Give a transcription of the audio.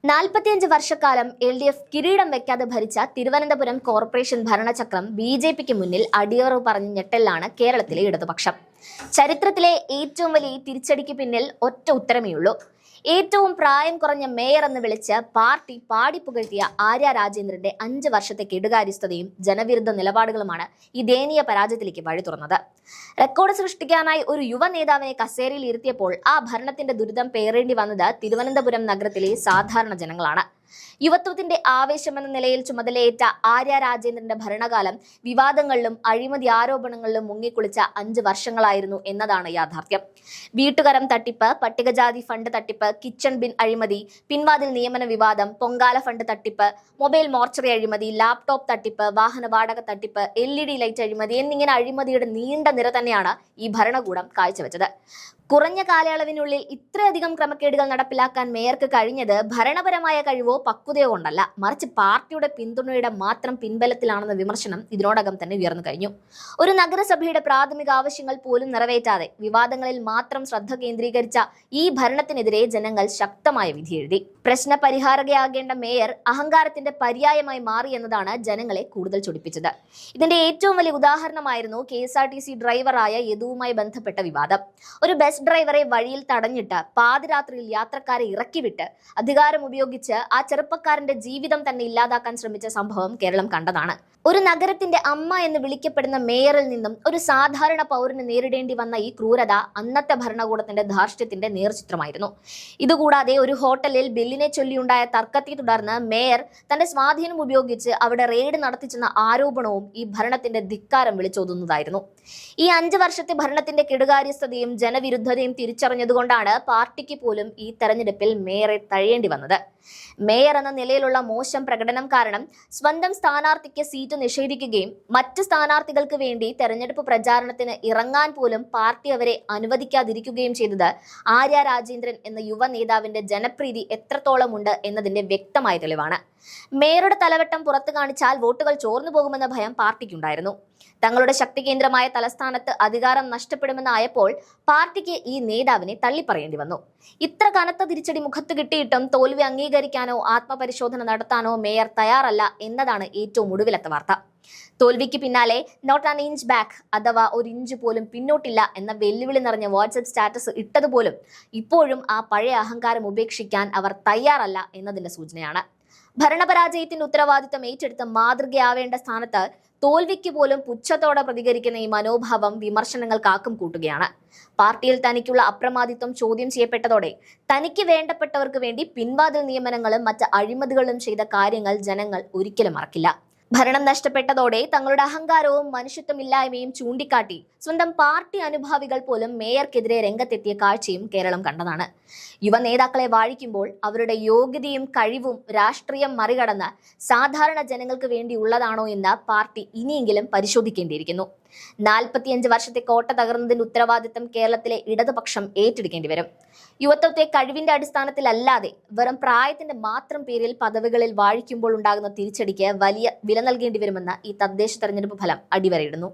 45 വർഷക്കാലം LDF കിരീടം വെക്കാതെ ഭരിച്ച തിരുവനന്തപുരം കോർപ്പറേഷൻ ഭരണചക്രം BJPക്ക് മുന്നിൽ അടിയറവ് പറഞ്ഞ ഞെട്ടലാണ് കേരളത്തിലെ ഇടതുപക്ഷം. ചരിത്രത്തിലെ ഏറ്റവും വലിയ തിരിച്ചടിക്ക് പിന്നിൽ ഒറ്റ ഉത്തരമേയുള്ളൂ. ഏറ്റവും പ്രായം കുറഞ്ഞ മേയർ എന്ന് വിളിച്ച് പാർട്ടി പാടിപ്പുകഴ്ത്തിയ ആര്യ രാജേന്ദ്രന്റെ 5 വർഷത്തെ കെടുകാര്യസ്ഥതയും ജനവിരുദ്ധ നിലപാടുകളുമാണ് ഈ ദയനീയ പരാജയത്തിലേക്ക് വഴി തുറന്നത്. റെക്കോർഡ് സൃഷ്ടിക്കാനായി ഒരു യുവ നേതാവിനെ കസേരയിൽ ഇരുത്തിയപ്പോൾ ആ ഭരണത്തിന്റെ ദുരിതം പേറേണ്ടി വന്നത് തിരുവനന്തപുരം നഗരത്തിലെ സാധാരണ ജനങ്ങളാണ്. യുവത്വത്തിന്റെ ആവേശമെന്ന നിലയിൽ ചുമതലയേറ്റ ആര്യ രാജേന്ദ്രന്റെ ഭരണകാലം വിവാദങ്ങളിലും അഴിമതി ആരോപണങ്ങളിലും മുങ്ങിക്കുളിച്ച 5 വർഷങ്ങളായിരുന്നു എന്നതാണ് യാഥാർത്ഥ്യം. വീട്ടുകരം തട്ടിപ്പ്, പട്ടികജാതി ഫണ്ട് തട്ടിപ്പ്, കിച്ചൺ ബിൻ അഴിമതി, പിൻവാതിൽ നിയമന വിവാദം, പൊങ്കാല ഫണ്ട് തട്ടിപ്പ്, മൊബൈൽ മോർച്ചറി അഴിമതി, ലാപ്ടോപ്പ് തട്ടിപ്പ്, വാഹന വാടക തട്ടിപ്പ്, LED ലൈറ്റ് അഴിമതി എന്നിങ്ങനെ അഴിമതിയുടെ നീണ്ട നിര തന്നെയാണ് ഈ ഭരണകൂടം കാഴ്ചവെച്ചത്. കുറഞ്ഞ കാലയളവിനുള്ളിൽ ഇത്രയധികം ക്രമക്കേടുകൾ നടപ്പിലാക്കാൻ മേയർക്ക് കഴിഞ്ഞത് ഭരണപരമായ കഴിവോ പക്വതയോ കൊണ്ടല്ല, മറിച്ച് പാർട്ടിയുടെ പിന്തുണയുടെ മാത്രം പിൻബലത്തിലാണെന്ന വിമർശനം ഇതിനോടകം തന്നെ ഉയർന്നു കഴിഞ്ഞു. ഒരു നഗരസഭയുടെ പ്രാഥമിക ആവശ്യങ്ങൾ പോലും നിറവേറ്റാതെ വിവാദങ്ങളിൽ മാത്രം ശ്രദ്ധ കേന്ദ്രീകരിച്ച ഈ ഭരണത്തിനെതിരെ ജനങ്ങൾ ശക്തമായ വിധിയെഴുതി. പ്രശ്ന പരിഹാരകയാകേണ്ട മേയർ അഹങ്കാരത്തിന്റെ പര്യായമായി മാറി എന്നതാണ് ജനങ്ങളെ കൂടുതൽ ചൊടിപ്പിച്ചത്. ഇതിന്റെ ഏറ്റവും വലിയ ഉദാഹരണമായിരുന്നു KSRTC ഡ്രൈവറായ യദുവുമായി ബന്ധപ്പെട്ട വിവാദം. ഒരു ബസ് ഡ്രൈവറെ വഴിയിൽ തടഞ്ഞിട്ട് പാതിരാത്രിയിൽ യാത്രക്കാരെ ഇറക്കിവിട്ട് അധികാരം ഉപയോഗിച്ച് ആ ചെറുപ്പക്കാരന്റെ ജീവിതം തന്നെ ഇല്ലാതാക്കാൻ ശ്രമിച്ച സംഭവം കേരളം കണ്ടതാണ്. ഒരു നഗരത്തിന്റെ അമ്മ എന്ന് വിളിക്കപ്പെടുന്ന മേയറിൽ നിന്നും ഒരു സാധാരണ പൗരന് നേരിടേണ്ടി വന്ന ഈ ക്രൂരത അന്നത്തെ ഭരണകൂടത്തിന്റെ ധാർഷ്ട്യത്തിന്റെ നേർചിത്രമായിരുന്നു. ഇതുകൂടാതെ ഒരു ഹോട്ടലിൽ ബില്ലിനെ ചൊല്ലിയുണ്ടായ തർക്കത്തെ തുടർന്ന് മേയർ തന്റെ സ്വാധീനം ഉപയോഗിച്ച് അവിടെ റെയ്ഡ് നടത്തിച്ചെന്ന ആരോപണവും ഈ ഭരണത്തിന്റെ ധിക്കാരം വിളിച്ചോതുന്നതായിരുന്നു. ഈ 5 വർഷത്തെ ഭരണത്തിന്റെ കെടുകാര്യസ്ഥതയും ജനവിരുദ്ധതയും തിരിച്ചറിഞ്ഞതുകൊണ്ടാണ് പാർട്ടിക്ക് പോലും ഈ തെരഞ്ഞെടുപ്പിൽ മേയറെ തഴയേണ്ടി വന്നത്. മേയർ എന്ന നിലയിലുള്ള മോശം പ്രകടനം കാരണം സ്വന്തം സ്ഥാനാർത്ഥിക്ക് സീറ്റ് നിഷേധിക്കുകയും മറ്റ് സ്ഥാനാർത്ഥികൾക്ക് വേണ്ടി തെരഞ്ഞെടുപ്പ് പ്രചാരണത്തിന് ഇറങ്ങാൻ പോലും പാർട്ടി അവരെ അനുവദിക്കാതിരിക്കുകയും ചെയ്തത് ആര്യ രാജേന്ദ്രൻ എന്ന യുവ നേതാവിന്റെ ജനപ്രീതി എത്രത്തോളം ഉണ്ട് എന്നതിന്റെ വ്യക്തമായ തെളിവാണ്. മേയറുടെ തലവട്ടം പുറത്തു കാണിച്ചാൽ വോട്ടുകൾ ചോർന്നു പോകുമെന്ന ഭയം പാർട്ടിക്കുണ്ടായിരുന്നു. തങ്ങളുടെ ശക്തി കേന്ദ്രമായ തലസ്ഥാനത്ത് അധികാരം നഷ്ടപ്പെടുമെന്നായപ്പോൾ പാർട്ടിക്ക് ഈ നേതാവിനെ തള്ളിപ്പറയേണ്ടി വന്നു. ഇത്ര കനത്ത തിരിച്ചടി മുഖത്ത് കിട്ടിയിട്ടും തോൽവി അംഗീകരിക്കാനോ ആത്മപരിശോധന നടത്താനോ മേയർ തയ്യാറല്ല എന്നതാണ് ഏറ്റവും ഒടുവിലത്തെ വാർത്ത. തോൽവിക്ക് പിന്നാലെ നോട്ട് ആൻ ഇഞ്ച് ബാക്ക് അഥവാ ഒരു ഇഞ്ച് പോലും പിന്നോട്ടില്ല എന്ന വെല്ലുവിളി നിറഞ്ഞ വാട്സ്ആപ്പ് സ്റ്റാറ്റസ് ഇട്ടതുപോലും ഇപ്പോഴും ആ പഴയ അഹങ്കാരം ഉപേക്ഷിക്കാൻ അവർ തയ്യാറല്ല എന്നതിന്റെ സൂചനയാണ്. ഭരണപരാജയത്തിന്റെ ഉത്തരവാദിത്തം ഏറ്റെടുത്ത് മാതൃകയാവേണ്ട സ്ഥാനത്ത് തോൽവിക്ക് പോലും പുച്ഛത്തോടെ പ്രതികരിക്കുന്ന ഈ മനോഭാവം വിമർശനങ്ങൾക്ക് ആക്കം കൂട്ടുകയാണ്. പാർട്ടിയിൽ തനിക്കുള്ള അപ്രമാദിത്വം ചോദ്യം ചെയ്യപ്പെട്ടതോടെ തനിക്ക് വേണ്ടപ്പെട്ടവർക്ക് വേണ്ടി പിൻവാതിൽ നിയമനങ്ങളും മറ്റ് അഴിമതികളും ചെയ്ത കാര്യങ്ങൾ ജനങ്ങൾ ഒരിക്കലും മറക്കില്ല. ഭരണം നഷ്ടപ്പെട്ടതോടെ തങ്ങളുടെ അഹങ്കാരവും മനുഷ്യത്വമില്ലായ്മയും ചൂണ്ടിക്കാട്ടി സ്വന്തം പാർട്ടി അനുഭാവികൾ പോലും മേയർക്കെതിരെ രംഗത്തെത്തിയ കാഴ്ചയും കേരളം കണ്ടതാണ്. യുവ നേതാക്കളെ വാഴിക്കുമ്പോൾ അവരുടെ യോഗ്യതയും കഴിവും രാഷ്ട്രീയം മറികടന്ന് സാധാരണ ജനങ്ങൾക്ക് വേണ്ടിയുള്ളതാണോ എന്ന് പാർട്ടി ഇനിയെങ്കിലും പരിശോധിക്കേണ്ടിയിരിക്കുന്നു. 45 വർഷത്തെ കോട്ട തകർന്നതിന്റെ ഉത്തരവാദിത്തം കേരളത്തിലെ ഇടതുപക്ഷം ഏറ്റെടുക്കേണ്ടി വരും. യുവത്വത്തെ കഴിവിന്റെ അടിസ്ഥാനത്തിലല്ലാതെ വെറും പ്രായത്തിന്റെ മാത്രം പേരിൽ പദവികളിൽ വാഴിക്കുമ്പോൾ ഉണ്ടാകുന്ന തിരിച്ചടിക്ക് വലിയ വില നൽകേണ്ടി വരുമെന്ന് ഈ തദ്ദേശ തെരഞ്ഞെടുപ്പ് ഫലം അടിവരയിടുന്നു.